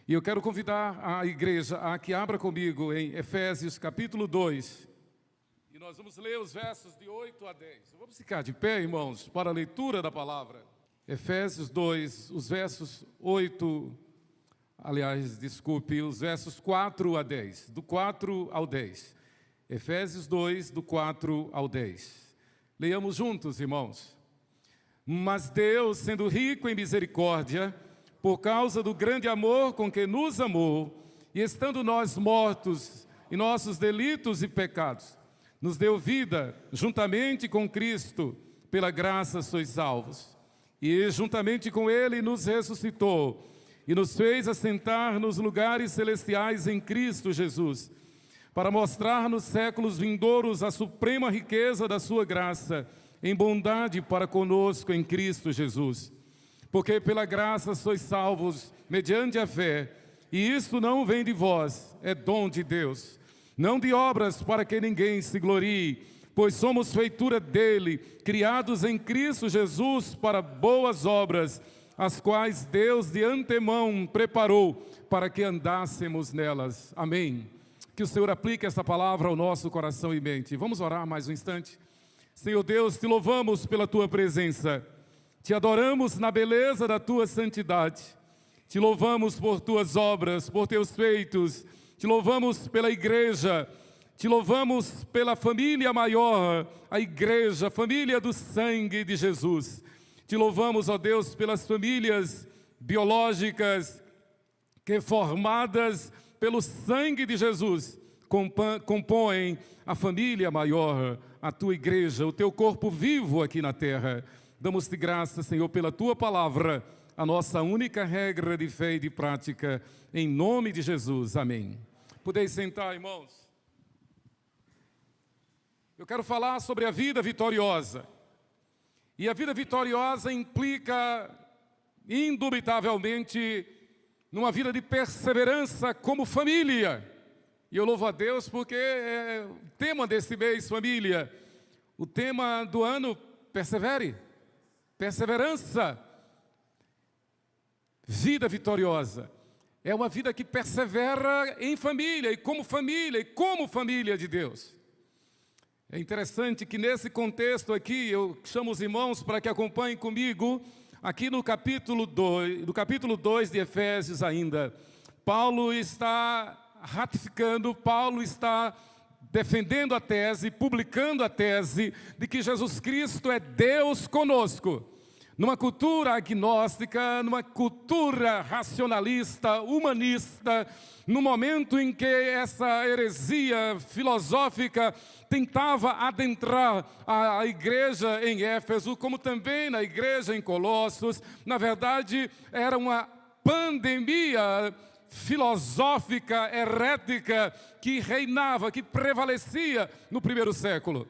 E eu quero convidar a igreja a que abra comigo em Efésios capítulo 2. E nós vamos ler os versos de 8 a 10. Vamos ficar de pé, irmãos, para a leitura da palavra. Efésios 2, os versos 8, os versos 4 a 10. Do 4 ao 10. Efésios 2, do 4 ao 10. Leiamos juntos, irmãos. Mas Deus, sendo rico em misericórdia, por causa do grande amor com que nos amou, e estando nós mortos em nossos delitos e pecados, nos deu vida juntamente com Cristo, pela graça sois salvos. E juntamente com Ele nos ressuscitou, e nos fez assentar nos lugares celestiais em Cristo Jesus, para mostrar nos séculos vindouros a suprema riqueza da sua graça, em bondade para conosco em Cristo Jesus. Porque pela graça sois salvos, mediante a fé, e isto não vem de vós, é dom de Deus. Não de obras para que ninguém se glorie, pois somos feitura dele, criados em Cristo Jesus para boas obras, as quais Deus de antemão preparou para que andássemos nelas. Amém. Que o Senhor aplique esta palavra ao nosso coração e mente. Vamos orar mais um instante? Senhor Deus, te louvamos pela tua presença. Te adoramos na beleza da tua santidade. Te louvamos por tuas obras, por teus feitos. Te louvamos pela igreja. Te louvamos pela família maior, a igreja, a família do sangue de Jesus. Te louvamos, ó Deus, pelas famílias biológicas que, formadas pelo sangue de Jesus, compõem a família maior, a tua igreja, o teu corpo vivo aqui na terra. Damos-te graça, Senhor, pela tua palavra, a nossa única regra de fé e de prática, em nome de Jesus. Amém. Podeis sentar, irmãos. Eu quero falar sobre a vida vitoriosa. E a vida vitoriosa implica, indubitavelmente, numa vida de perseverança como família. E eu louvo a Deus porque é o tema desse mês, família. O tema do ano, persevere. Perseverança, vida vitoriosa, é uma vida que persevera em família, e como família de Deus. É interessante que nesse contexto aqui, eu chamo os irmãos para que acompanhem comigo, aqui no capítulo 2 de Efésios ainda. Paulo está ratificando, Paulo está defendendo a tese, publicando a tese de que Jesus Cristo é Deus conosco. Numa cultura agnóstica, numa cultura racionalista, humanista, no momento em que essa heresia filosófica tentava adentrar a igreja em Éfeso, como também na igreja em Colossos, na verdade era uma pandemia filosófica, herética, que reinava, que prevalecia no primeiro século.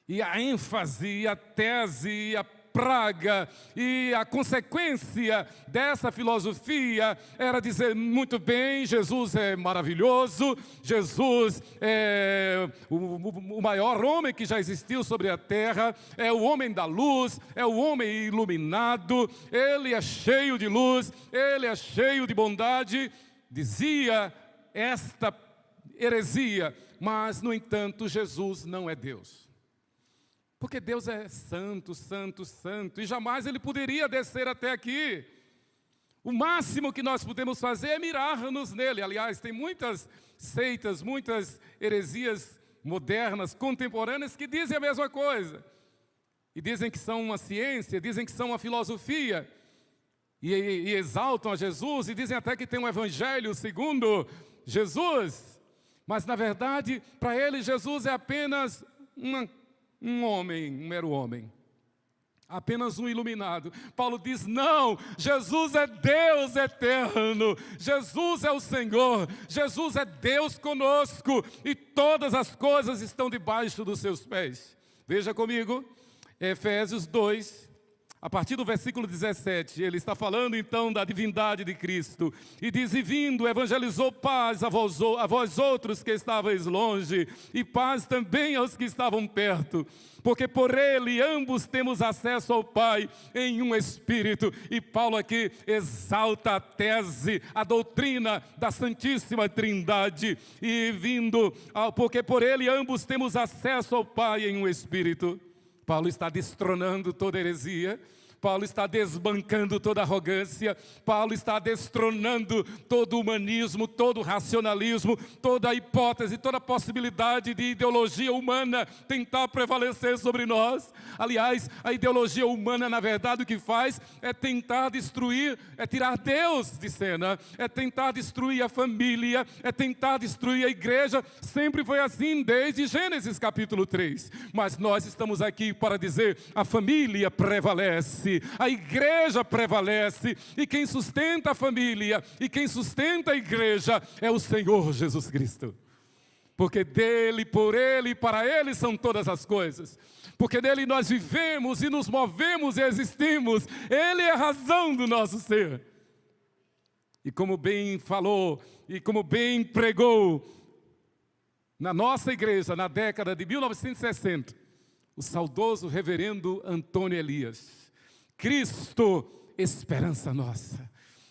E a ênfase, e a tese, e a praga, e a consequência dessa filosofia era dizer, muito bem, Jesus é maravilhoso, Jesus é o maior homem que já existiu sobre a terra, é o homem da luz, é o homem iluminado, ele é cheio de luz, ele é cheio de bondade, dizia esta heresia, mas, no entanto, Jesus não é Deus. Porque Deus é santo, santo, santo, e jamais Ele poderia descer até aqui. O máximo que nós podemos fazer é mirar-nos nele. Aliás, tem muitas seitas, muitas heresias modernas, contemporâneas, que dizem a mesma coisa. E dizem que são uma ciência, dizem que são uma filosofia, e exaltam a Jesus, e dizem até que tem um evangelho segundo Jesus. Mas, na verdade, para eles, Jesus é apenas um homem, um mero homem. Apenas um iluminado. Paulo diz, não, Jesus é Deus eterno, Jesus é o Senhor, Jesus é Deus conosco, e todas as coisas estão debaixo dos seus pés. Veja comigo, Efésios 2, A partir do versículo 17, ele está falando então da divindade de Cristo. E diz, e vindo, evangelizou paz a vós outros que estáveis longe, e paz também aos que estavam perto. Porque por ele ambos temos acesso ao Pai em um Espírito. E Paulo aqui exalta a tese, a doutrina da Santíssima Trindade. E vindo, porque por ele ambos temos acesso ao Pai em um Espírito. Paulo está destronando toda heresia. Paulo está desbancando toda arrogância, Paulo está destronando todo humanismo, todo racionalismo, toda a hipótese, toda a possibilidade de ideologia humana tentar prevalecer sobre nós. Aliás, a ideologia humana, na verdade, o que faz é tentar destruir, é tirar Deus de cena, é tentar destruir a família, é tentar destruir a igreja. Sempre foi assim desde Gênesis capítulo 3. Mas nós estamos aqui para dizer, a família prevalece. A igreja prevalece, e quem sustenta a família, e quem sustenta a igreja é o Senhor Jesus Cristo. Porque dele, por ele e para ele são todas as coisas. Porque nele nós vivemos e nos movemos e existimos. Ele é a razão do nosso ser. E como bem falou, e como bem pregou na nossa igreja, na década de 1960, o saudoso reverendo Antônio Elias. Cristo, esperança nossa.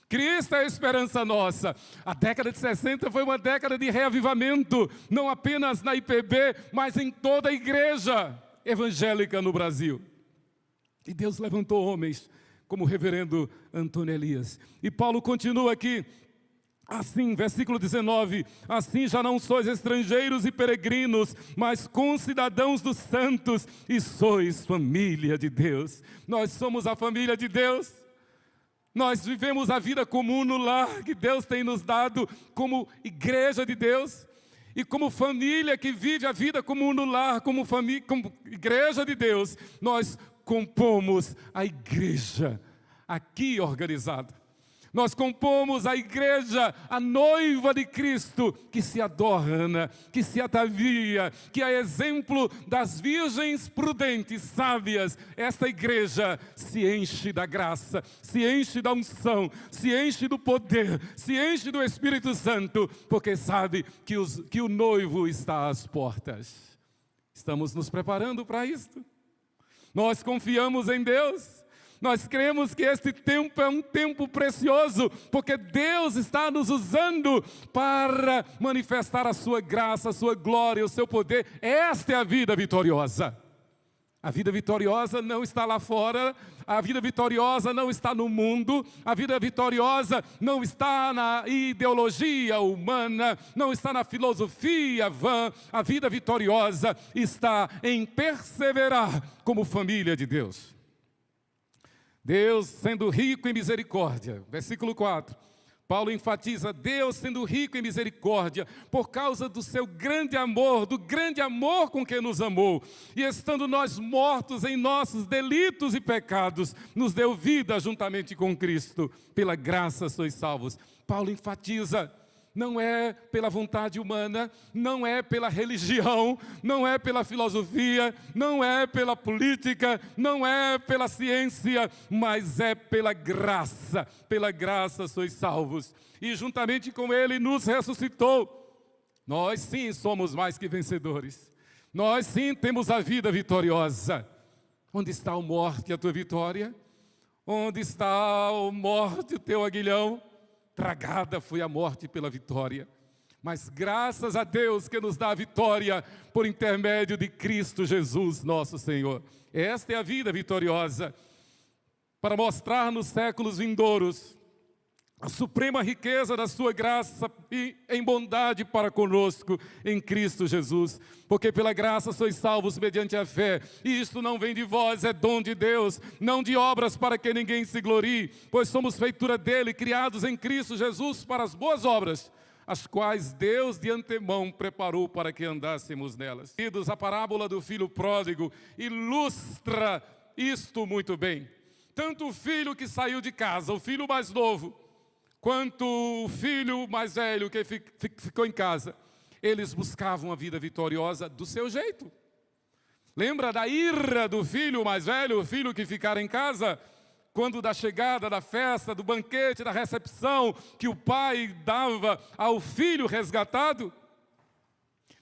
Cristo é a esperança nossa. A década de 60 foi uma década de reavivamento, não apenas na IPB, mas em toda a igreja evangélica no Brasil. E Deus levantou homens como o reverendo Antônio Elias. E Paulo continua aqui, assim, versículo 19, assim já não sois estrangeiros e peregrinos, mas concidadãos dos santos, e sois família de Deus. Nós somos a família de Deus. Nós vivemos a vida comum no lar que Deus tem nos dado como igreja de Deus. E como família que vive a vida comum no lar, como igreja de Deus, nós compomos a igreja aqui organizada. Nós compomos a igreja, a noiva de Cristo, que se adorna, que se atavia, que é exemplo das virgens prudentes, sábias. Esta igreja se enche da graça, se enche da unção, se enche do poder, se enche do Espírito Santo, porque sabe que o noivo está às portas. Estamos nos preparando para isto. Nós confiamos em Deus. Nós cremos que este tempo é um tempo precioso, porque Deus está nos usando para manifestar a sua graça, a sua glória, o seu poder. Esta é a vida vitoriosa. A vida vitoriosa não está lá fora, a vida vitoriosa não está no mundo, a vida vitoriosa não está na ideologia humana, não está na filosofia vã. A vida vitoriosa está em perseverar como família de Deus. Deus sendo rico em misericórdia, versículo 4, Paulo enfatiza, Deus sendo rico em misericórdia, por causa do seu grande amor, do grande amor com que nos amou, e estando nós mortos em nossos delitos e pecados, nos deu vida juntamente com Cristo, pela graça sois salvos. Paulo enfatiza, não é pela vontade humana, não é pela religião, não é pela filosofia, não é pela política, não é pela ciência, mas é pela graça sois salvos. E juntamente com Ele nos ressuscitou. Nós sim somos mais que vencedores. Nós sim temos a vida vitoriosa. Onde está a morte, a tua vitória? Onde está a morte, o teu aguilhão? Tragada foi a morte pela vitória, mas graças a Deus que nos dá a vitória por intermédio de Cristo Jesus, nosso Senhor. Esta é a vida vitoriosa, para mostrar nos séculos vindouros a suprema riqueza da sua graça e em bondade para conosco em Cristo Jesus. Porque pela graça sois salvos mediante a fé, e isto não vem de vós, é dom de Deus, não de obras para que ninguém se glorie, pois somos feitura dele, criados em Cristo Jesus para as boas obras, as quais Deus de antemão preparou para que andássemos nelas. Queridos, a parábola do filho pródigo ilustra isto muito bem. Tanto o filho que saiu de casa, o filho mais novo, quanto o filho mais velho que ficou em casa, eles buscavam a vida vitoriosa do seu jeito. Lembra da ira do filho mais velho, o filho que ficara em casa? Quando da chegada da festa, do banquete, da recepção que o pai dava ao filho resgatado?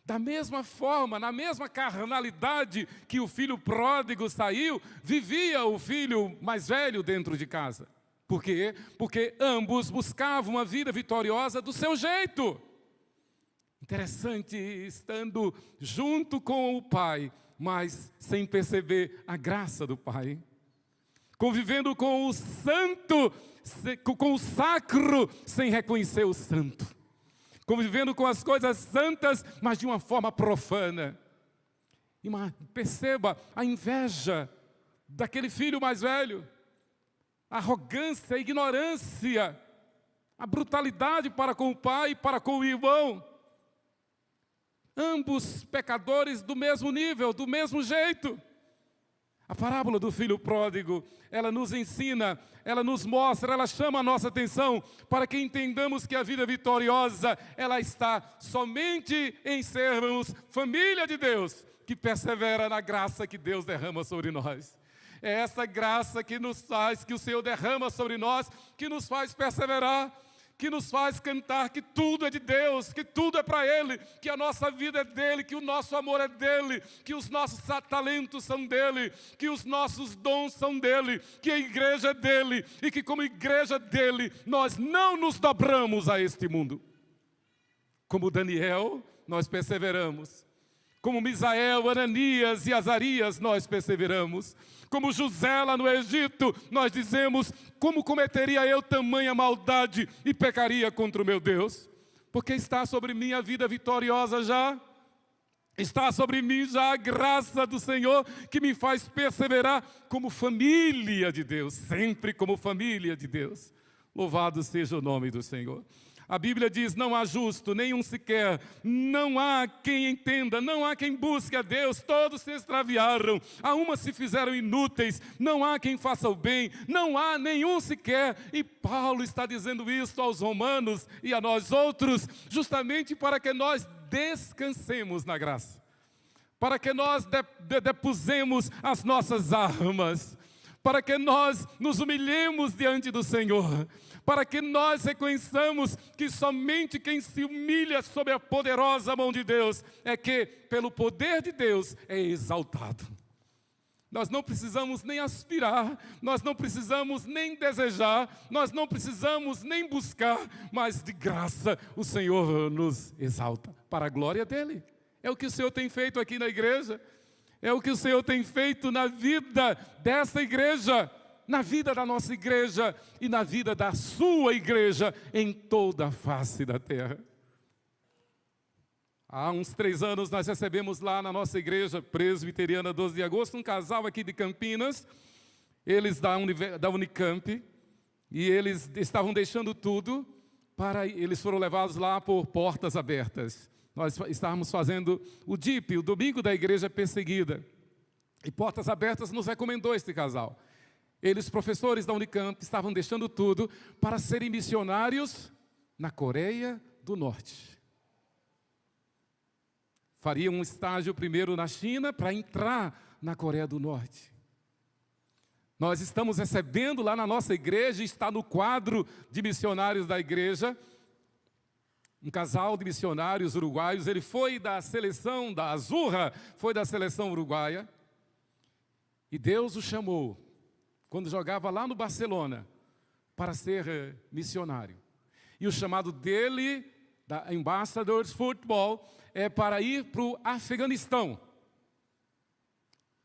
Da mesma forma, na mesma carnalidade que o filho pródigo saiu, vivia o filho mais velho dentro de casa. Por quê? Porque ambos buscavam uma vida vitoriosa do seu jeito. Interessante, estando junto com o pai, mas sem perceber a graça do pai. Convivendo com o santo, com o sacro, sem reconhecer o santo. Convivendo com as coisas santas, mas de uma forma profana. E perceba a inveja daquele filho mais velho. A arrogância, a ignorância, a brutalidade para com o pai e para com o irmão. Ambos pecadores do mesmo nível, do mesmo jeito. A parábola do filho pródigo, ela nos ensina, ela nos mostra, ela chama a nossa atenção para que entendamos que a vida vitoriosa, ela está somente em sermos família de Deus, que persevera na graça que Deus derrama sobre nós. É essa graça que nos faz, que o Senhor derrama sobre nós, que nos faz perseverar, que nos faz cantar que tudo é de Deus, que tudo é para Ele, que a nossa vida é dEle, que o nosso amor é dEle, que os nossos talentos são dEle, que os nossos dons são dEle, que a igreja é dEle, e que como igreja dEle, nós não nos dobramos a este mundo. Como Daniel, nós perseveramos. Como Misael, Ananias e Azarias, nós perseveramos. Como José lá no Egito, nós dizemos, como cometeria eu tamanha maldade e pecaria contra o meu Deus? Porque está sobre mim a vida vitoriosa já. Está sobre mim já a graça do Senhor que me faz perseverar como família de Deus, sempre como família de Deus. Louvado seja o nome do Senhor. A Bíblia diz, não há justo, nenhum sequer, não há quem entenda, não há quem busque a Deus, todos se extraviaram, a uma se fizeram inúteis, não há quem faça o bem, não há nenhum sequer. E Paulo está dizendo isso aos romanos e a nós outros, justamente para que nós descansemos na graça, para que nós depusemos as nossas armas, para que nós nos humilhemos diante do Senhor, para que nós reconheçamos que somente quem se humilha sob a poderosa mão de Deus é que, pelo poder de Deus, é exaltado. Nós não precisamos nem aspirar, nós não precisamos nem desejar, nós não precisamos nem buscar, mas de graça o Senhor nos exalta, para a glória dEle. É o que o Senhor tem feito aqui na igreja, é o que o Senhor tem feito na vida dessa igreja, na vida da nossa igreja e na vida da sua igreja em toda a face da terra. Há uns 3 anos nós recebemos lá na nossa igreja presbiteriana 12 de agosto, um casal aqui de Campinas, eles da Unicamp, e eles estavam deixando tudo, eles foram levados lá por portas abertas. Nós estávamos fazendo o DIP, o Domingo da Igreja Perseguida, e Portas Abertas nos recomendou este casal. Eles, professores da Unicamp, estavam deixando tudo para serem missionários na Coreia do Norte. Fariam um estágio primeiro na China para entrar na Coreia do Norte. Nós estamos recebendo lá na nossa igreja, está no quadro de missionários da igreja, um casal de missionários uruguaios. Ele foi da seleção da Azurra, foi da seleção uruguaia, e Deus o chamou quando jogava lá no Barcelona, para ser missionário. E o chamado dele, da Ambassadors Football, é para ir para o Afeganistão.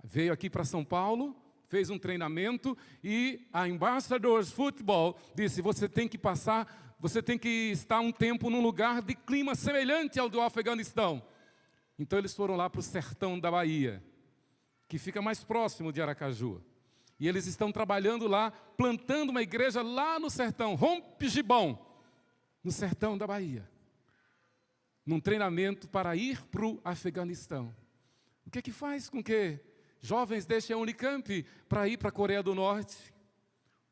Veio aqui para São Paulo, fez um treinamento, e a Ambassadors Football disse, você tem que estar um tempo num lugar de clima semelhante ao do Afeganistão. Então eles foram lá para o sertão da Bahia, que fica mais próximo de Aracaju. E eles estão trabalhando lá, plantando uma igreja lá no sertão, Rompigibão, no sertão da Bahia. Num treinamento para ir para o Afeganistão. O que faz com que jovens deixem a Unicamp para ir para a Coreia do Norte?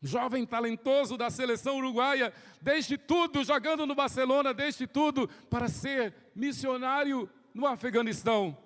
Um jovem talentoso da seleção uruguaia, deixe tudo, jogando no Barcelona, deixe tudo para ser missionário no Afeganistão.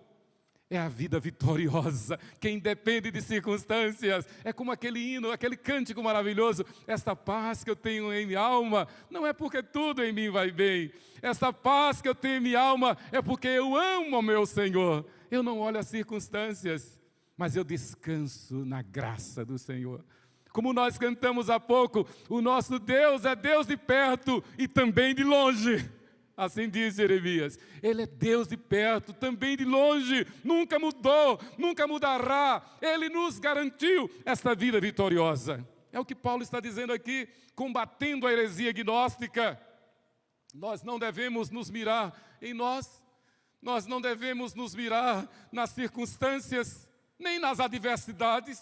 É a vida vitoriosa, que independe de circunstâncias. É como aquele hino, aquele cântico maravilhoso. Esta paz que eu tenho em minha alma, não é porque tudo em mim vai bem. Esta paz que eu tenho em minha alma, é porque eu amo o meu Senhor. Eu não olho as circunstâncias, mas eu descanso na graça do Senhor. Como nós cantamos há pouco, o nosso Deus é Deus de perto e também de longe. Assim diz Jeremias, Ele é Deus de perto, também de longe, nunca mudou, nunca mudará. Ele nos garantiu esta vida vitoriosa. É o que Paulo está dizendo aqui, combatendo a heresia gnóstica. Nós não devemos nos mirar em nós não devemos nos mirar nas circunstâncias, nem nas adversidades,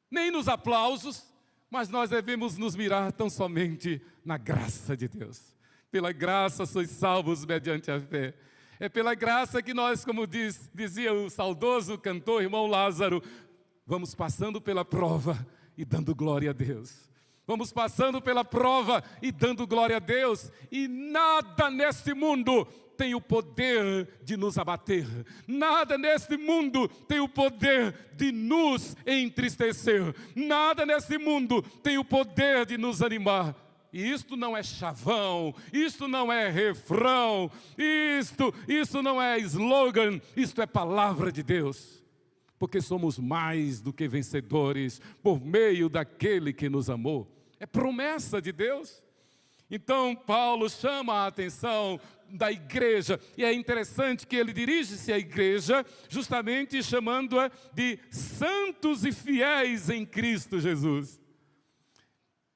nem nos aplausos, mas nós devemos nos mirar tão somente na graça de Deus. Pela graça sois salvos mediante a fé. É pela graça que nós, como dizia o saudoso cantor irmão Lázaro, vamos passando pela prova e dando glória a Deus. Vamos passando pela prova e dando glória a Deus. E nada neste mundo tem o poder de nos abater. Nada neste mundo tem o poder de nos entristecer. Nada neste mundo tem o poder de nos animar. E isto não é chavão, isto não é refrão, isto não é slogan, isto é palavra de Deus. Porque somos mais do que vencedores por meio daquele que nos amou. É promessa de Deus. Então Paulo chama a atenção da igreja, e é interessante que ele dirige-se à igreja justamente chamando-a de santos e fiéis em Cristo Jesus.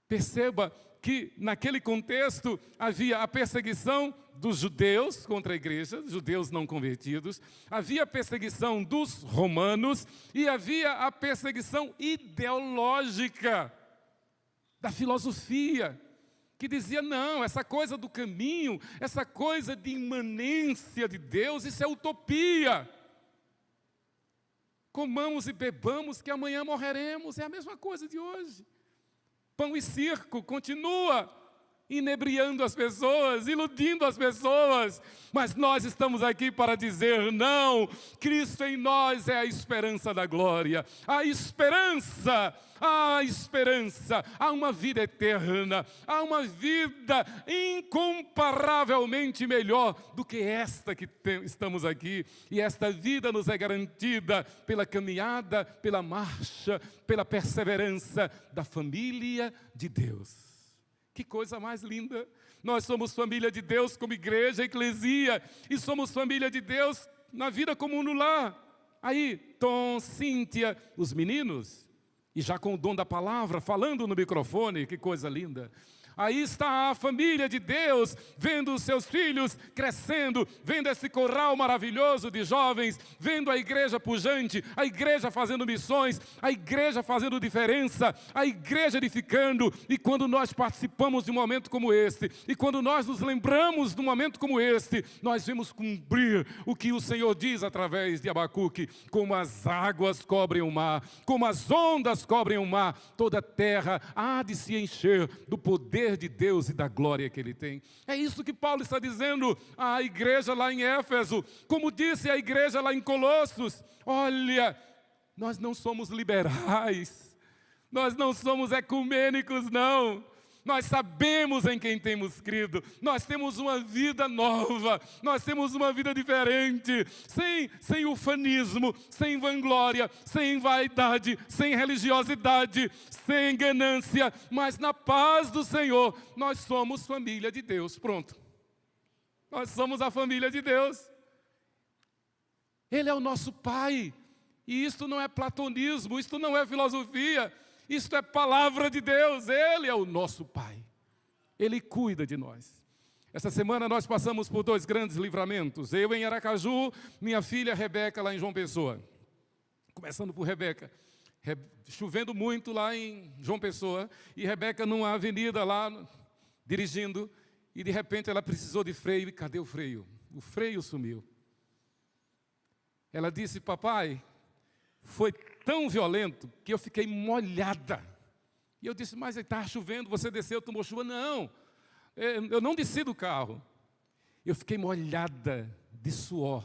Perceba que naquele contexto havia a perseguição dos judeus contra a igreja, judeus não convertidos, havia a perseguição dos romanos e havia a perseguição ideológica da filosofia, que dizia, não, essa coisa do caminho, essa coisa de imanência de Deus, isso é utopia. Comamos e bebamos que amanhã morreremos, é a mesma coisa de hoje. Pão e circo continua inebriando as pessoas, iludindo as pessoas, mas nós estamos aqui para dizer, não, Cristo em nós é a esperança da glória, a esperança, há uma vida eterna, há uma vida incomparavelmente melhor do que esta que estamos aqui, e esta vida nos é garantida pela caminhada, pela marcha, pela perseverança da família de Deus. Que coisa mais linda! Nós somos família de Deus como igreja, eclesia, e somos família de Deus na vida comum no lar. Aí, Tom, Cíntia, os meninos, e já com o dom da palavra, falando no microfone, que coisa linda. Aí está a família de Deus, vendo os seus filhos crescendo, vendo esse coral maravilhoso de jovens, vendo a igreja pujante, a igreja fazendo missões, a igreja fazendo diferença, a igreja edificando. E quando nós participamos de um momento como este, e quando nós nos lembramos de um momento como este, nós vemos cumprir o que o Senhor diz através de Abacuque, como as águas cobrem o mar, como as ondas cobrem o mar, toda a terra há de se encher do poder de Deus e da glória que Ele tem. É isso que Paulo está dizendo à igreja lá em Éfeso, como disse a igreja lá em Colossos. Olha, nós não somos liberais, nós não somos ecumênicos, não. Nós sabemos em quem temos crido, nós temos uma vida nova, nós temos uma vida diferente, sem ufanismo, sem vanglória, sem vaidade, sem religiosidade, sem ganância, mas na paz do Senhor. Nós somos família de Deus, pronto. Nós somos a família de Deus. Ele é o nosso Pai, e isto não é platonismo, isto não é filosofia, isto é palavra de Deus. Ele é o nosso Pai. Ele cuida de nós. Essa semana nós passamos por 2 grandes livramentos. Eu em Aracaju, minha filha Rebeca lá em João Pessoa. Começando por Rebeca. Chovendo muito lá em João Pessoa. E Rebeca numa avenida lá, dirigindo. E de repente ela precisou de freio. E cadê o freio? O freio sumiu. Ela disse, papai, foi tão violento que eu fiquei molhada. E eu disse, mas está chovendo, você desceu, tomou chuva? Não, eu não desci do carro. Eu fiquei molhada de suor,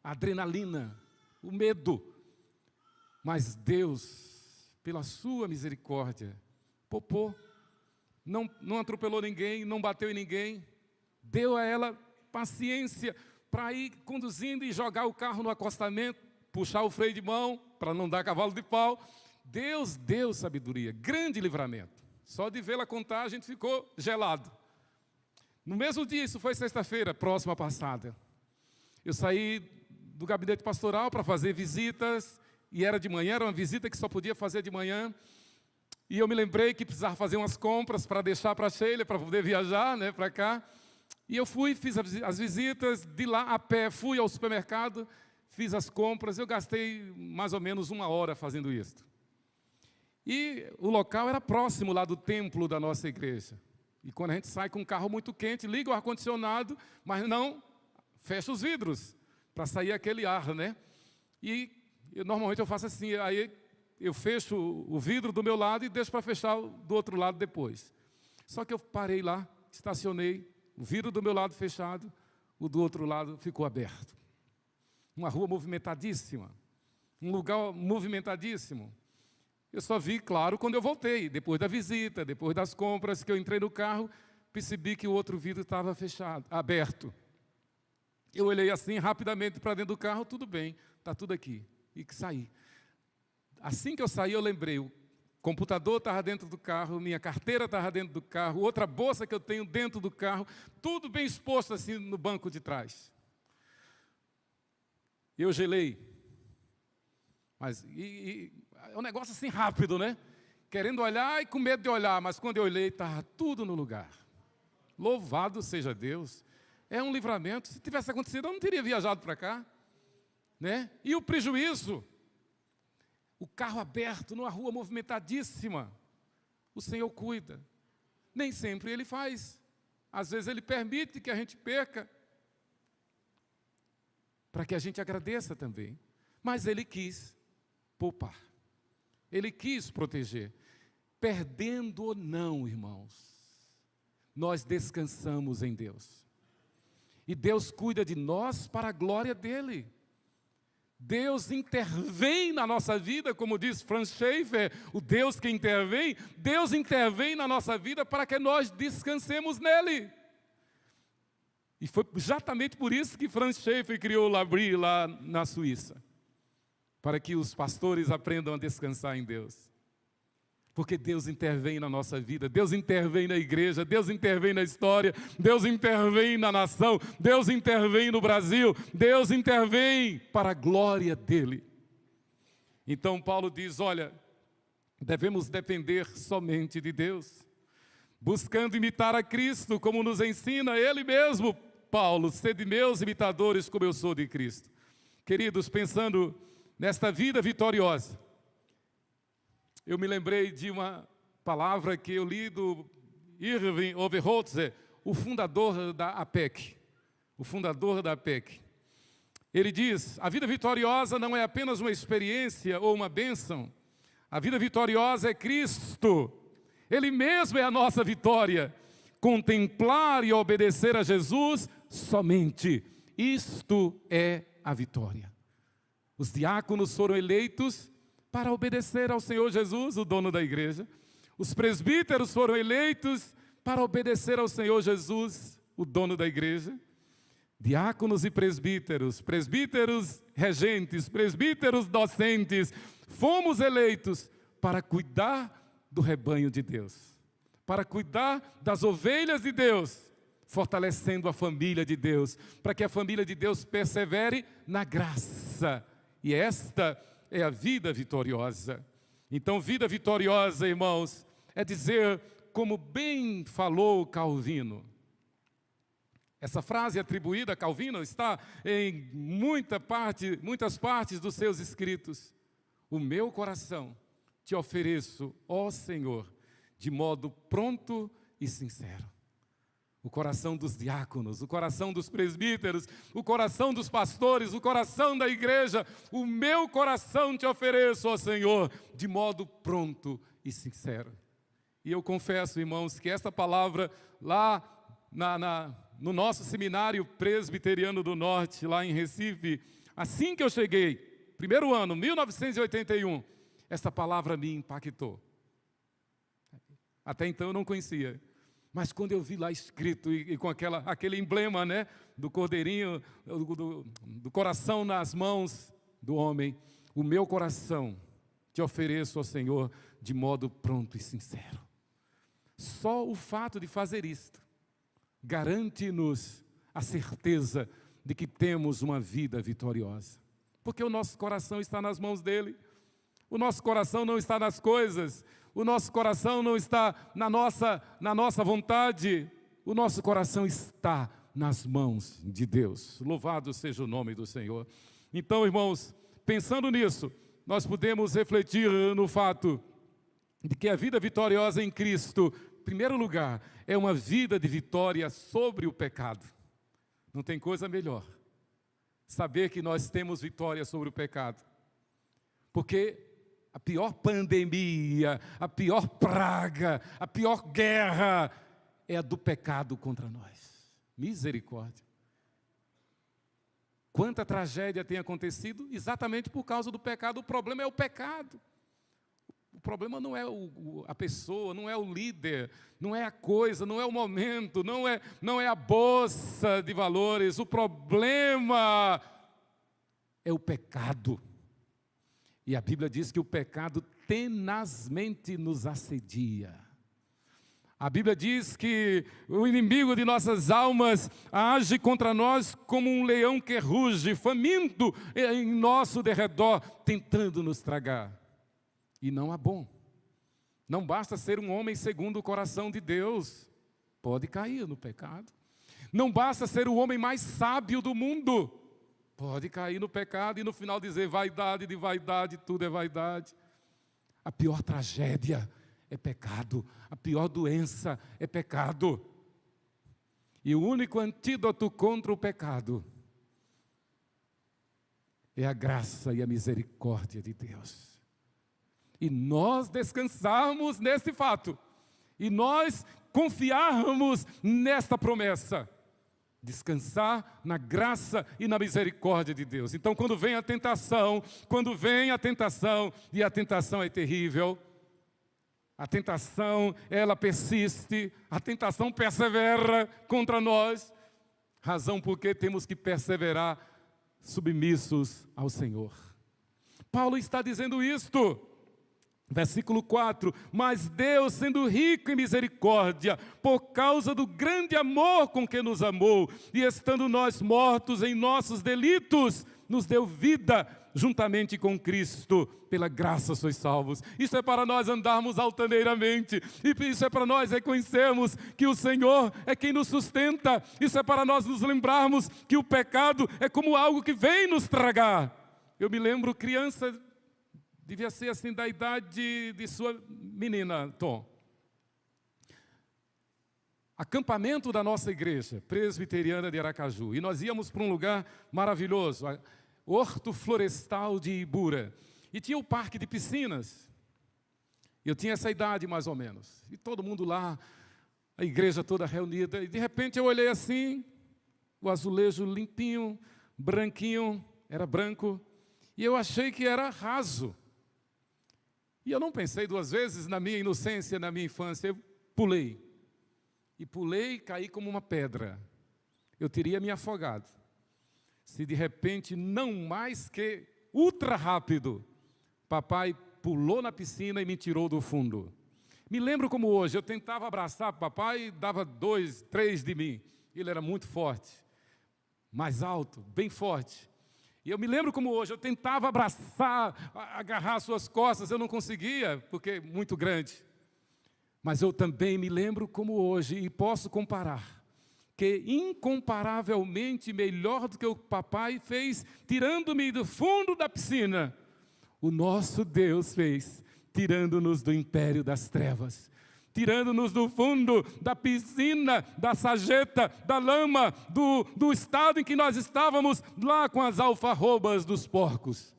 adrenalina. o medo. Mas Deus, pela sua misericórdia, poupou, não atropelou ninguém, não bateu em ninguém, deu a ela paciência para ir conduzindo e jogar o carro no acostamento, puxar o freio de mão para não dar cavalo de pau. Deus deu sabedoria, grande livramento. Só de vê-la contar a gente ficou gelado. No mesmo dia, isso foi sexta-feira, próxima passada, eu saí do gabinete pastoral para fazer visitas, e era de manhã, era uma visita que só podia fazer de manhã, e eu me lembrei que precisava fazer umas compras para deixar para a Sheila, para poder viajar, né, para cá, e eu fui, fiz as visitas, de lá a pé, fui ao supermercado, fiz as compras, eu gastei mais ou menos 1 hora fazendo isso. E o local era próximo lá do templo da nossa igreja. E quando a gente sai com um carro muito quente, liga o ar-condicionado, mas não fecha os vidros, para sair aquele ar, né? E normalmente eu faço assim, aí eu fecho o vidro do meu lado e deixo para fechar do outro lado depois. Só que eu parei lá, estacionei, o vidro do meu lado fechado, o do outro lado ficou aberto. Uma rua movimentadíssima, um lugar movimentadíssimo. Eu só vi, claro, quando eu voltei, depois da visita, depois das compras, que eu entrei no carro, percebi que o outro vidro estava fechado, aberto. Eu olhei assim, rapidamente para dentro do carro, tudo bem, está tudo aqui, e que saí. Assim que eu saí, eu lembrei, o computador estava dentro do carro, minha carteira estava dentro do carro, outra bolsa que eu tenho dentro do carro, tudo bem exposto assim no banco de trás. Eu gelei, mas é um negócio assim rápido, né? Querendo olhar e com medo de olhar, mas quando eu olhei, estava tudo no lugar. Louvado seja Deus. É um livramento. Se tivesse acontecido, eu não teria viajado para cá, né? E o prejuízo? O carro aberto, numa rua movimentadíssima. O Senhor cuida. Nem sempre Ele faz. Às vezes Ele permite que a gente perca, para que a gente agradeça também. Mas Ele quis poupar. Ele quis proteger. Perdendo ou não, irmãos, nós descansamos em Deus. E Deus cuida de nós para a glória dEle. Deus intervém na nossa vida, como diz Franz Schaeffer, o Deus que intervém, Deus intervém na nossa vida para que nós descansemos nele. E foi exatamente por isso que Franz Schaeffer criou o L'Abri lá na Suíça, para que os pastores aprendam a descansar em Deus. Porque Deus intervém na nossa vida, Deus intervém na igreja, Deus intervém na história, Deus intervém na nação, Deus intervém no Brasil, Deus intervém para a glória dEle. Então Paulo diz, olha, devemos depender somente de Deus, buscando imitar a Cristo, como nos ensina Ele mesmo, Paulo, sede meus imitadores como eu sou de Cristo. Queridos, pensando nesta vida vitoriosa, eu me lembrei de uma palavra que eu li do Irving Overholtzer, o fundador da APEC. O fundador da APEC. Ele diz, a vida vitoriosa não é apenas uma experiência ou uma bênção. A vida vitoriosa é Cristo. Ele mesmo é a nossa vitória. Contemplar e obedecer a Jesus somente. Isto é a vitória. Os diáconos foram eleitos para obedecer ao Senhor Jesus, o dono da igreja. Os presbíteros foram eleitos para obedecer ao Senhor Jesus, o dono da igreja. Diáconos e presbíteros, presbíteros regentes, presbíteros docentes, fomos eleitos para cuidar do rebanho de Deus, para cuidar das ovelhas de Deus, fortalecendo a família de Deus, para que a família de Deus persevere na graça. E esta é a vida vitoriosa. Então, vida vitoriosa, irmãos, é dizer, como bem falou Calvino. Essa frase atribuída a Calvino está em muitas partes dos seus escritos. O meu coração te ofereço, ó Senhor, de modo pronto e sincero. O coração dos diáconos, o coração dos presbíteros, o coração dos pastores, o coração da igreja, o meu coração te ofereço, ó Senhor, de modo pronto e sincero. E eu confesso, irmãos, que esta palavra lá no nosso seminário presbiteriano do Norte, lá em Recife, assim que eu cheguei, primeiro ano, 1981, essa palavra me impactou. Até então eu não conhecia. Mas quando eu vi lá escrito, e com aquele emblema, né, do cordeirinho, do coração nas mãos do homem, o meu coração te ofereço ao Senhor de modo pronto e sincero. Só o fato de fazer isto garante-nos a certeza de que temos uma vida vitoriosa. Porque o nosso coração está nas mãos dele. O nosso coração não está nas coisas. O nosso coração não está na nossa vontade. O nosso coração está nas mãos de Deus. Louvado seja o nome do Senhor. Então, irmãos, pensando nisso, nós podemos refletir no fato de que a vida vitoriosa em Cristo, em primeiro lugar, é uma vida de vitória sobre o pecado. Não tem coisa melhor saber que nós temos vitória sobre o pecado. Porque a pior pandemia, a pior praga, a pior guerra é a do pecado contra nós. Misericórdia. Quanta tragédia tem acontecido exatamente por causa do pecado. O problema é o pecado. O problema não é a pessoa, não é o líder, não é a coisa, não é o momento, não é a bolsa de valores. O problema é o pecado. E a Bíblia diz que o pecado tenazmente nos assedia. A Bíblia diz que o inimigo de nossas almas age contra nós como um leão que ruge, faminto em nosso derredor, tentando nos tragar. E não há bom. Não basta ser um homem segundo o coração de Deus. Pode cair no pecado. Não basta ser o homem mais sábio do mundo. Pode cair no pecado e no final dizer vaidade de vaidade, tudo é vaidade. A pior tragédia é pecado. A pior doença é pecado. E o único antídoto contra o pecado é a graça e a misericórdia de Deus. E nós descansarmos nesse fato. E nós confiarmos nesta promessa. Descansar na graça e na misericórdia de Deus. Então, quando vem a tentação, e a tentação é terrível, a tentação, ela persiste, a tentação persevera contra nós, razão porque temos que perseverar submissos ao Senhor. Paulo está dizendo isto. Versículo 4, mas Deus, sendo rico em misericórdia, por causa do grande amor com que nos amou, e estando nós mortos em nossos delitos, nos deu vida juntamente com Cristo, pela graça sois salvos. Isso é para nós andarmos altaneiramente, e isso é para nós reconhecermos que o Senhor é quem nos sustenta, isso é para nós nos lembrarmos que o pecado é como algo que vem nos tragar. Eu me lembro criança, devia ser assim da idade de sua menina, Tom. Acampamento da nossa igreja, presbiteriana de Aracaju. E nós íamos para um lugar maravilhoso, Horto Florestal de Ibura. E tinha o parque de piscinas. Eu tinha essa idade mais ou menos. E todo mundo lá, a igreja toda reunida. E de repente eu olhei assim, o azulejo limpinho, branquinho, era branco. E eu achei que era raso. E eu não pensei duas vezes na minha inocência, na minha infância. Eu pulei. E pulei e caí como uma pedra. Eu teria me afogado. Se de repente, não mais que ultra rápido, papai pulou na piscina e me tirou do fundo. Me lembro como hoje, eu tentava abraçar papai e dava 2, 3 de mim. Ele era muito forte, mais alto, bem forte. E eu me lembro como hoje, eu tentava abraçar, agarrar suas costas, eu não conseguia, porque é muito grande. Mas eu também me lembro como hoje, e posso comparar, que incomparavelmente melhor do que o papai fez, tirando-me do fundo da piscina, o nosso Deus fez, tirando-nos do império das trevas. Tirando-nos do fundo da piscina, da sarjeta, da lama, do estado em que nós estávamos, lá com as alfarrobas dos porcos.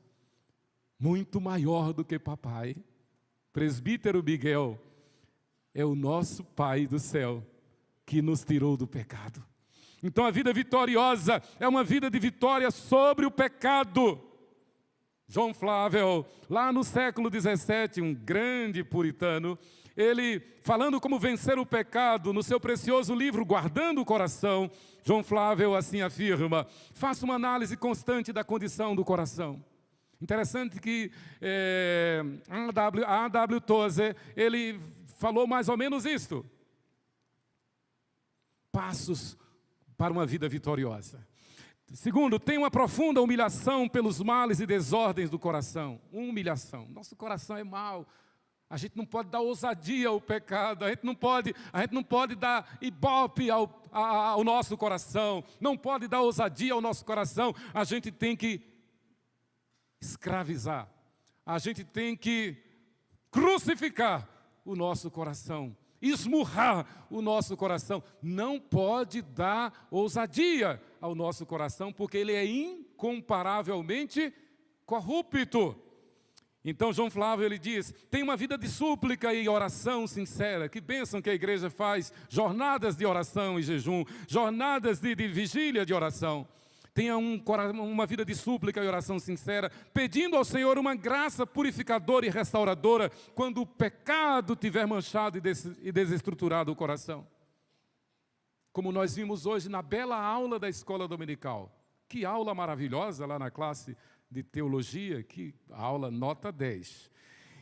Muito maior do que papai. Presbítero Miguel é o nosso Pai do céu, que nos tirou do pecado. Então a vida vitoriosa é uma vida de vitória sobre o pecado. João Flávio, lá no século XVII, um grande puritano, ele, falando como vencer o pecado, no seu precioso livro Guardando o Coração, João Flávio assim afirma: faça uma análise constante da condição do coração. Interessante que A.W. Tozer, ele falou mais ou menos isto: passos para uma vida vitoriosa. Segundo, tem uma profunda humilhação pelos males e desordens do coração. Humilhação. Nosso coração é mau. A gente não pode dar ousadia ao pecado. A gente não pode dar ibope ao nosso coração. Não pode dar ousadia ao nosso coração. A gente tem que escravizar. A gente tem que crucificar o nosso coração. Esmurrar o nosso coração. Não pode dar ousadia ao nosso coração, porque ele é incomparavelmente corrupto. Então João Flávio, ele diz: tem uma vida de súplica e oração sincera. Que bênção que a igreja faz, jornadas de oração e jejum, jornadas de vigília de oração. Tenha uma vida de súplica e oração sincera, pedindo ao Senhor uma graça purificadora e restauradora, quando o pecado tiver manchado e desestruturado o coração. Como nós vimos hoje na bela aula da escola dominical. Que aula maravilhosa lá na classe de teologia, que aula nota 10.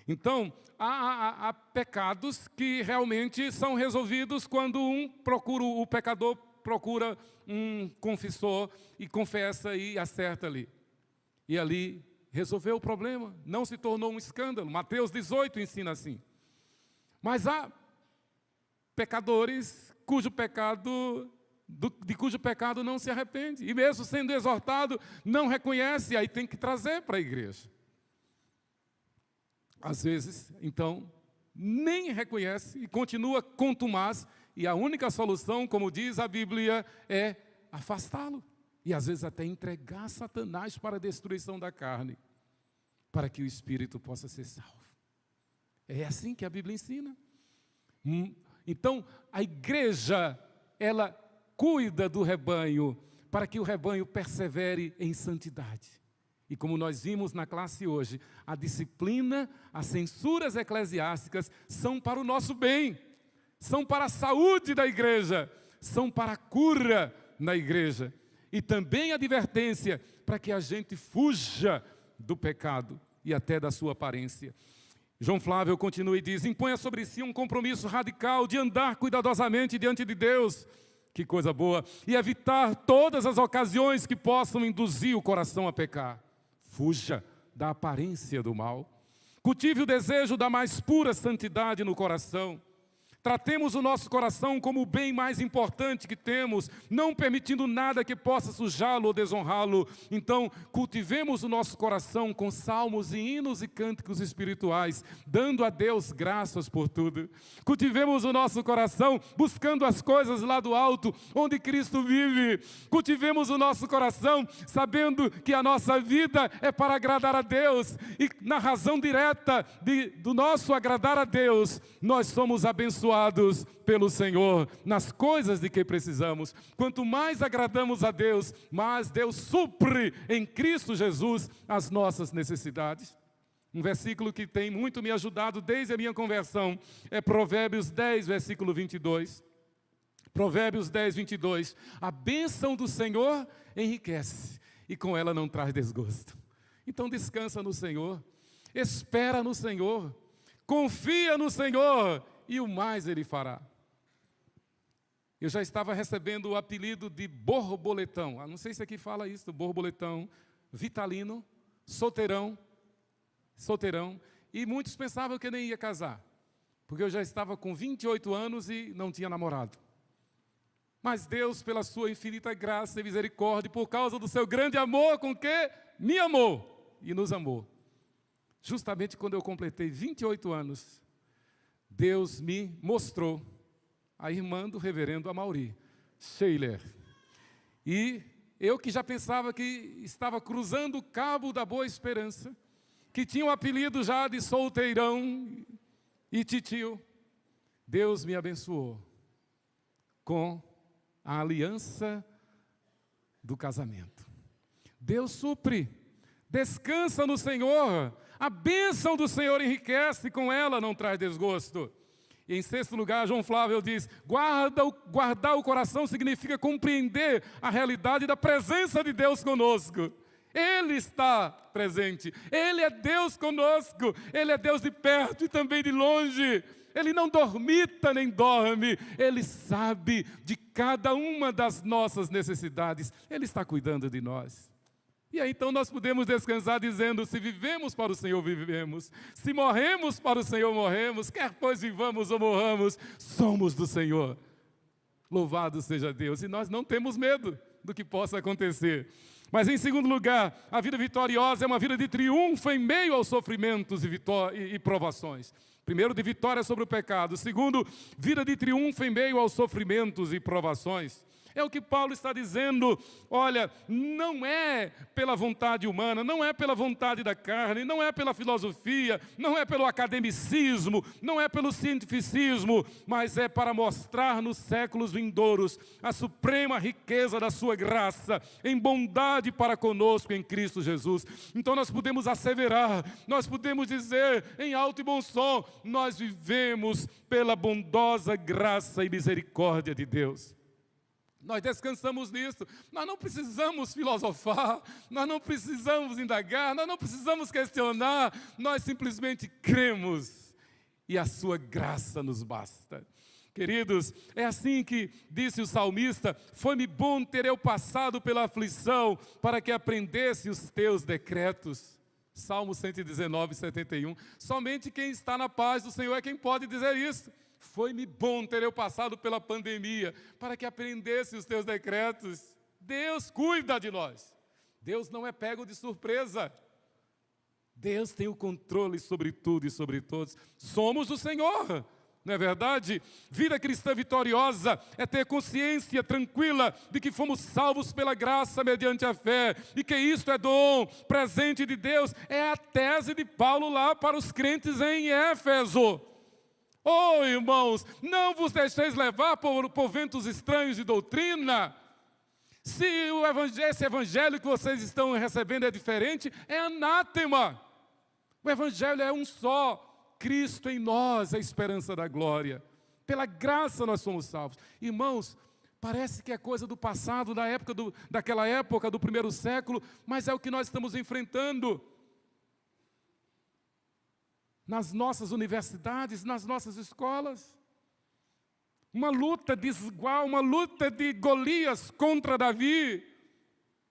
Então, há pecados que realmente são resolvidos quando o pecador procura um confessor e confessa e acerta ali. E ali resolveu o problema, não se tornou um escândalo. Mateus 18 ensina assim. Mas há pecadores de cujo pecado não se arrepende. E mesmo sendo exortado, não reconhece, aí tem que trazer para a igreja. Às vezes, então, nem reconhece e continua contumaz. E a única solução, como diz a Bíblia, é afastá-lo. E às vezes até entregar Satanás para a destruição da carne, para que o espírito possa ser salvo. É assim que a Bíblia ensina. Então, a igreja, ela cuida do rebanho, para que o rebanho persevere em santidade. E como nós vimos na classe hoje, a disciplina, as censuras eclesiásticas são para o nosso bem, são para a saúde da igreja, são para a cura na igreja. E também advertência para que a gente fuja do pecado e até da sua aparência. João Flávio continua e diz: imponha sobre si um compromisso radical de andar cuidadosamente diante de Deus, que coisa boa, e evitar todas as ocasiões que possam induzir o coração a pecar. Fuja da aparência do mal. Cultive o desejo da mais pura santidade no coração. Tratemos o nosso coração como o bem mais importante que temos, não permitindo nada que possa sujá-lo ou desonrá-lo. Então, cultivemos o nosso coração com salmos e hinos e cânticos espirituais, dando a Deus graças por tudo. Cultivemos o nosso coração buscando as coisas lá do alto, onde Cristo vive. Cultivemos o nosso coração sabendo que a nossa vida é para agradar a Deus. E na razão direta do nosso agradar a Deus, nós somos abençoados pelo Senhor nas coisas de que precisamos. Quanto mais agradamos a Deus, mais Deus supre em Cristo Jesus as nossas necessidades. Um versículo que tem muito me ajudado desde a minha conversão é Provérbios 10, versículo 22. Provérbios 10, 22. A bênção do Senhor enriquece e com ela não traz desgosto. Então descansa no Senhor, espera no Senhor, confia no Senhor, e o mais Ele fará. Eu já estava recebendo o apelido de borboletão. Não sei se aqui fala isso, borboletão, vitalino, solteirão. E muitos pensavam que eu nem ia casar, porque eu já estava com 28 anos e não tinha namorado. Mas Deus, pela sua infinita graça e misericórdia, por causa do seu grande amor com que me amou e nos amou. Justamente quando eu completei 28 anos, Deus me mostrou a irmã do reverendo Amaury, Scheiler. E eu que já pensava que estava cruzando o cabo da Boa Esperança, que tinha um apelido já de solteirão e titio, Deus me abençoou com a aliança do casamento. Deus supre, Descansa no Senhor. A bênção do Senhor enriquece, com ela não traz desgosto. E em sexto lugar, João Flávio diz, guardar o coração significa compreender a realidade da presença de Deus conosco. Ele está presente, Ele é Deus conosco, Ele é Deus de perto e também de longe. Ele não dormita nem dorme, Ele sabe de cada uma das nossas necessidades, Ele está cuidando de nós. E aí então nós podemos descansar dizendo, se vivemos para o Senhor, vivemos. Se morremos para o Senhor, morremos. Quer pois vivamos ou morramos, somos do Senhor. Louvado seja Deus. E nós não temos medo do que possa acontecer. Mas em segundo lugar, a vida vitoriosa é uma vida de triunfo em meio aos sofrimentos e provações. Primeiro, de vitória sobre o pecado. Segundo, vida de triunfo em meio aos sofrimentos e provações. É o que Paulo está dizendo, olha, não é pela vontade humana, não é pela vontade da carne, não é pela filosofia, não é pelo academicismo, não é pelo cientificismo, mas é para mostrar nos séculos vindouros a suprema riqueza da sua graça, em bondade para conosco em Cristo Jesus. Então nós podemos asseverar, nós podemos dizer em alto e bom som, nós vivemos pela bondosa graça e misericórdia de Deus. Nós descansamos nisso, nós não precisamos filosofar, nós não precisamos indagar, nós não precisamos questionar, nós simplesmente cremos e a sua graça nos basta. Queridos, é assim que disse o salmista, foi-me bom ter eu passado pela aflição para que aprendesse os teus decretos. Salmo 119, 71. Somente quem está na paz do Senhor é quem pode dizer isso. Foi-me bom ter eu passado pela pandemia, para que aprendesse os teus decretos. Deus cuida de nós. Deus não é pego de surpresa. Deus tem o controle sobre tudo e sobre todos. Somos do Senhor, não é verdade? Vida cristã vitoriosa é ter consciência tranquila de que fomos salvos pela graça mediante a fé, e que isto é dom, presente de Deus. É a tese de Paulo lá para os crentes em Éfeso. Oh, irmãos, não vos deixeis levar por ventos estranhos de doutrina. Se esse evangelho que vocês estão recebendo é diferente, é anátema. O evangelho é um só, Cristo em nós, a esperança da glória. Pela graça nós somos salvos. Irmãos, parece que é coisa do passado, daquela época do primeiro século, mas é o que nós estamos enfrentando. Nas nossas universidades, nas nossas escolas. Uma luta desigual, uma luta de Golias contra Davi,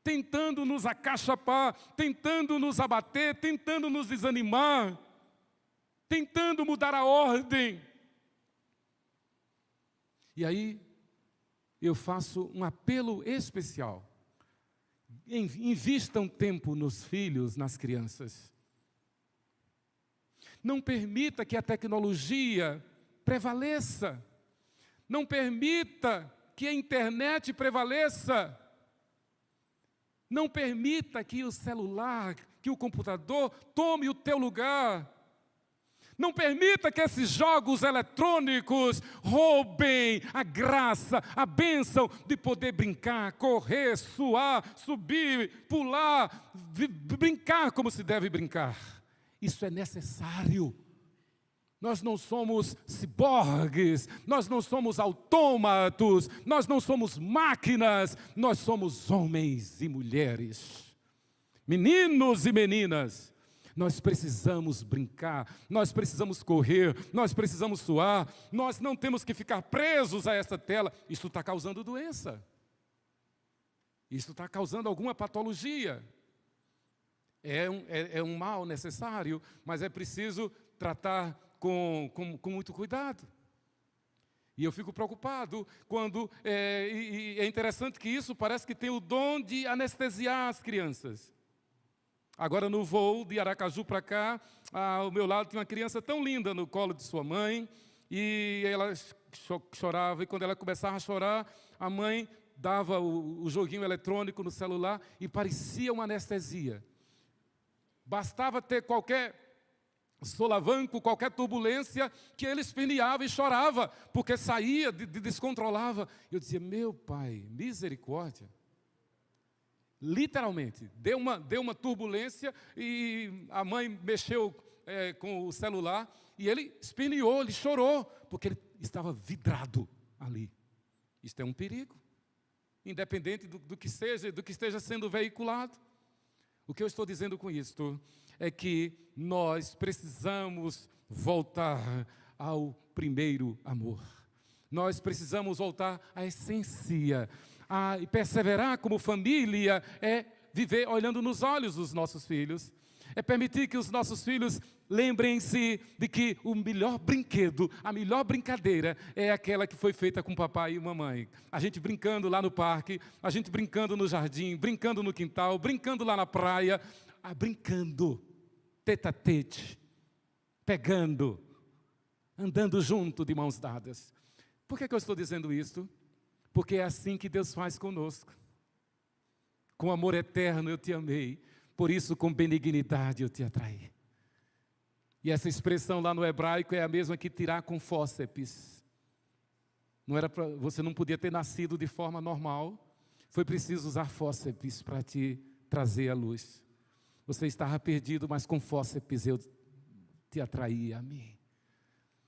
tentando nos acachapar, tentando nos abater, tentando nos desanimar, tentando mudar a ordem. E aí, eu faço um apelo especial. Invistam tempo nos filhos, nas crianças. Não permita que a tecnologia prevaleça. Não permita que a internet prevaleça. Não permita que o celular, que o computador tome o teu lugar. Não permita que esses jogos eletrônicos roubem a graça, a bênção de poder brincar, correr, suar, subir, pular, brincar como se deve brincar. Isso é necessário. Nós não somos ciborgues, nós não somos autômatos, nós não somos máquinas, nós somos homens e mulheres, meninos e meninas. Nós precisamos brincar, nós precisamos correr, nós precisamos suar, nós não temos que ficar presos a essa tela. Isso está causando doença, isso está causando alguma patologia. É um mal necessário, mas é preciso tratar com muito cuidado. E eu fico preocupado quando... é interessante que isso parece que tem o dom de anestesiar as crianças. Agora no voo de Aracaju para cá, ao meu lado tinha uma criança tão linda no colo de sua mãe, e ela chorava, e quando ela começava a chorar, a mãe dava o joguinho eletrônico no celular e parecia uma anestesia. Bastava ter qualquer solavanco, qualquer turbulência, que ele esperneava e chorava, porque saía, descontrolava. Eu dizia, meu Pai, misericórdia. literalmente, deu uma turbulência e a mãe mexeu com o celular e ele esperneou, ele chorou, porque ele estava vidrado ali. Isto é um perigo, independente do que seja, do que esteja sendo veiculado. O que eu estou dizendo com isto é que nós precisamos voltar ao primeiro amor. Nós precisamos voltar à essência. E perseverar como família é viver olhando nos olhos dos nossos filhos. É permitir que os nossos filhos lembrem-se de que o melhor brinquedo, a melhor brincadeira é aquela que foi feita com papai e mamãe. A gente brincando lá no parque, a gente brincando no jardim, brincando no quintal, brincando lá na praia, brincando, tete a tete, pegando, andando junto de mãos dadas. Por que eu estou dizendo isto? Porque é assim que Deus faz conosco. Com amor eterno eu te amei, por isso com benignidade eu te atraí. E essa expressão lá no hebraico é a mesma que tirar com fósseps. Você não podia ter nascido de forma normal, foi preciso usar fósseps para te trazer a luz. Você estava perdido, mas com fósseps eu te atraí a mim.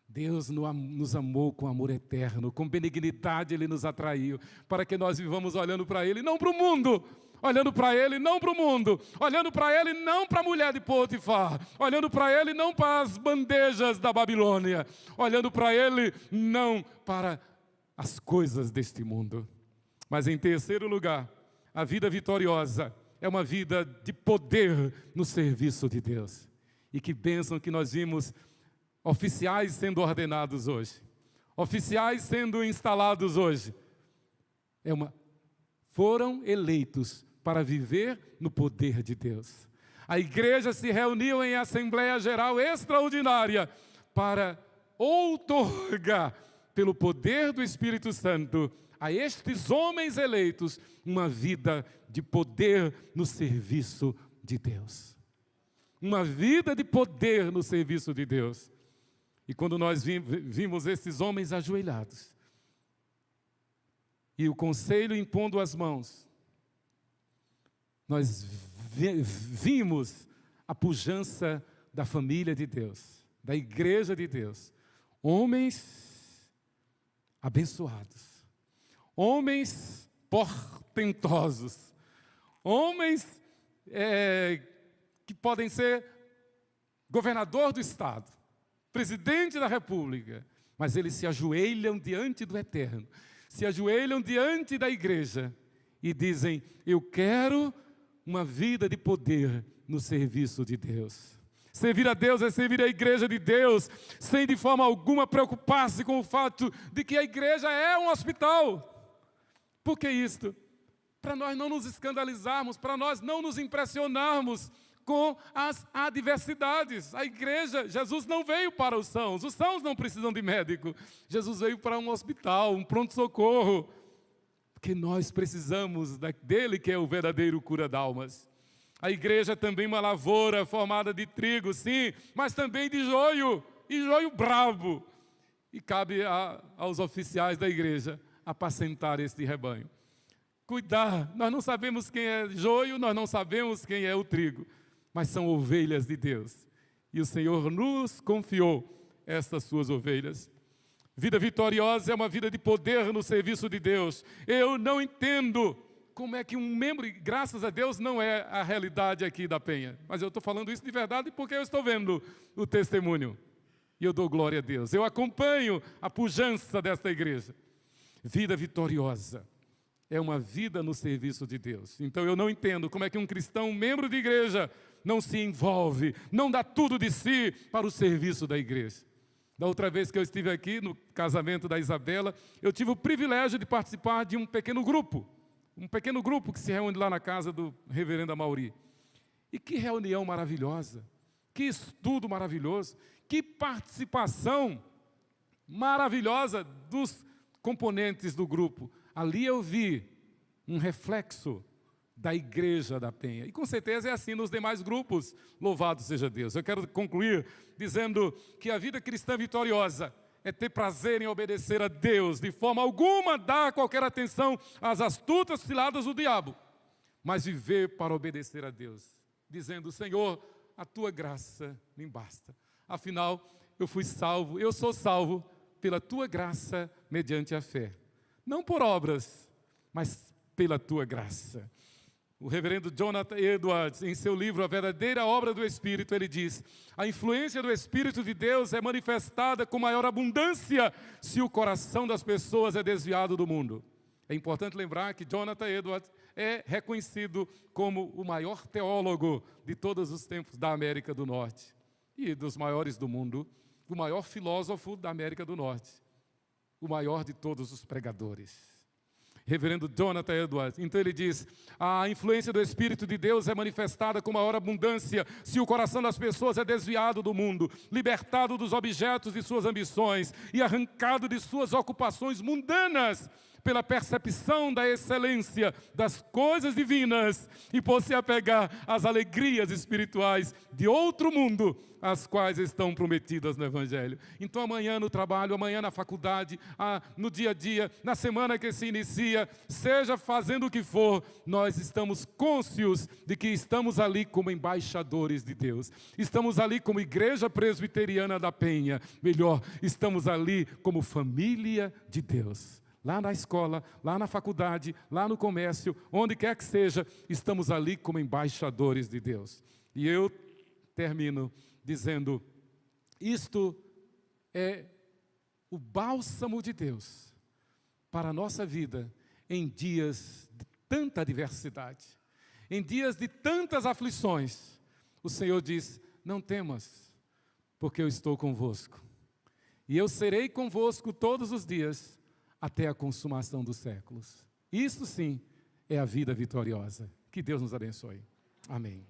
Deus nos amou com amor eterno, com benignidade Ele nos atraiu, para que nós vivamos olhando para Ele, não para o mundo, olhando para Ele, não para o mundo, olhando para Ele, não para a mulher de Potifar, olhando para Ele, não para as bandejas da Babilônia, olhando para Ele, não para as coisas deste mundo. Mas em terceiro lugar, a vida vitoriosa é uma vida de poder no serviço de Deus. E que bênção que nós vimos oficiais sendo ordenados hoje, oficiais sendo instalados hoje. Foram eleitos para viver no poder de Deus. A igreja se reuniu em Assembleia Geral Extraordinária para outorgar, pelo poder do Espírito Santo, a estes homens eleitos, uma vida de poder no serviço de Deus. Uma vida de poder no serviço de Deus. E quando nós vimos esses homens ajoelhados, e o conselho impondo as mãos, nós vimos a pujança da família de Deus, da igreja de Deus. Homens abençoados, homens portentosos, homens que podem ser governador do estado, presidente da república, mas eles se ajoelham diante do Eterno, se ajoelham diante da igreja e dizem: eu quero uma vida de poder no serviço de Deus. Servir a Deus é servir a igreja de Deus, sem de forma alguma preocupar-se com o fato de que a igreja é um hospital. Por que isto? Para nós não nos escandalizarmos, para nós não nos impressionarmos com as adversidades. A igreja, Jesus não veio para os sãos não precisam de médico. Jesus veio para um hospital, um pronto-socorro, porque nós precisamos dele, que é o verdadeiro cura d'almas. A igreja é também uma lavoura formada de trigo, sim, mas também de joio, e joio bravo. E cabe aos oficiais da igreja apacentar este rebanho. Cuidar, nós não sabemos quem é joio, nós não sabemos quem é o trigo, mas são ovelhas de Deus. E o Senhor nos confiou estas suas ovelhas. Vida vitoriosa é uma vida de poder no serviço de Deus. Eu não entendo como é que um membro, graças a Deus não é a realidade aqui da Penha, mas eu estou falando isso de verdade porque eu estou vendo o testemunho. E eu dou glória a Deus. Eu acompanho a pujança desta igreja. Vida vitoriosa é uma vida no serviço de Deus. Então eu não entendo como é que um cristão, um membro de igreja, não se envolve, não dá tudo de si para o serviço da igreja. Da outra vez que eu estive aqui, no casamento da Isabela, eu tive o privilégio de participar de um pequeno grupo que se reúne lá na casa do reverendo Amauri. E que reunião maravilhosa, que estudo maravilhoso, que participação maravilhosa dos componentes do grupo. Ali eu vi um reflexo da igreja da Penha. E com certeza é assim nos demais grupos, louvado seja Deus. Eu quero concluir dizendo que a vida cristã vitoriosa é ter prazer em obedecer a Deus, de forma alguma dar qualquer atenção às astutas ciladas do diabo. mas viver para obedecer a Deus, dizendo: Senhor, a tua graça me basta. Afinal, eu fui salvo, eu sou salvo pela tua graça mediante a fé. Não por obras, mas pela tua graça. O reverendo Jonathan Edwards, em seu livro A Verdadeira Obra do Espírito, ele diz: a influência do Espírito de Deus é manifestada com maior abundância se o coração das pessoas é desviado do mundo. É importante lembrar que Jonathan Edwards é reconhecido como o maior teólogo de todos os tempos da América do Norte e dos maiores do mundo, o maior filósofo da América do Norte, o maior de todos os pregadores. Reverendo Jonathan Edwards, então ele diz: a influência do Espírito de Deus é manifestada com maior abundância se o coração das pessoas é desviado do mundo, libertado dos objetos de suas ambições e arrancado de suas ocupações mundanas pela percepção da excelência das coisas divinas e por se apegar às alegrias espirituais de outro mundo, as quais estão prometidas no Evangelho. Então amanhã no trabalho, amanhã na faculdade, no dia a dia, na semana que se inicia, seja fazendo o que for, nós estamos cônscios de que estamos ali como embaixadores de Deus. Estamos ali como Igreja Presbiteriana da Penha. Melhor, estamos ali como família de Deus. Lá na escola, lá na faculdade, lá no comércio, onde quer que seja, estamos ali como embaixadores de Deus. E eu termino dizendo: isto é o bálsamo de Deus para a nossa vida em dias de tanta adversidade, em dias de tantas aflições. O Senhor diz: não temas, porque eu estou convosco. E eu serei convosco todos os dias, até a consumação dos séculos. Isso sim é a vida vitoriosa. Que Deus nos abençoe. Amém.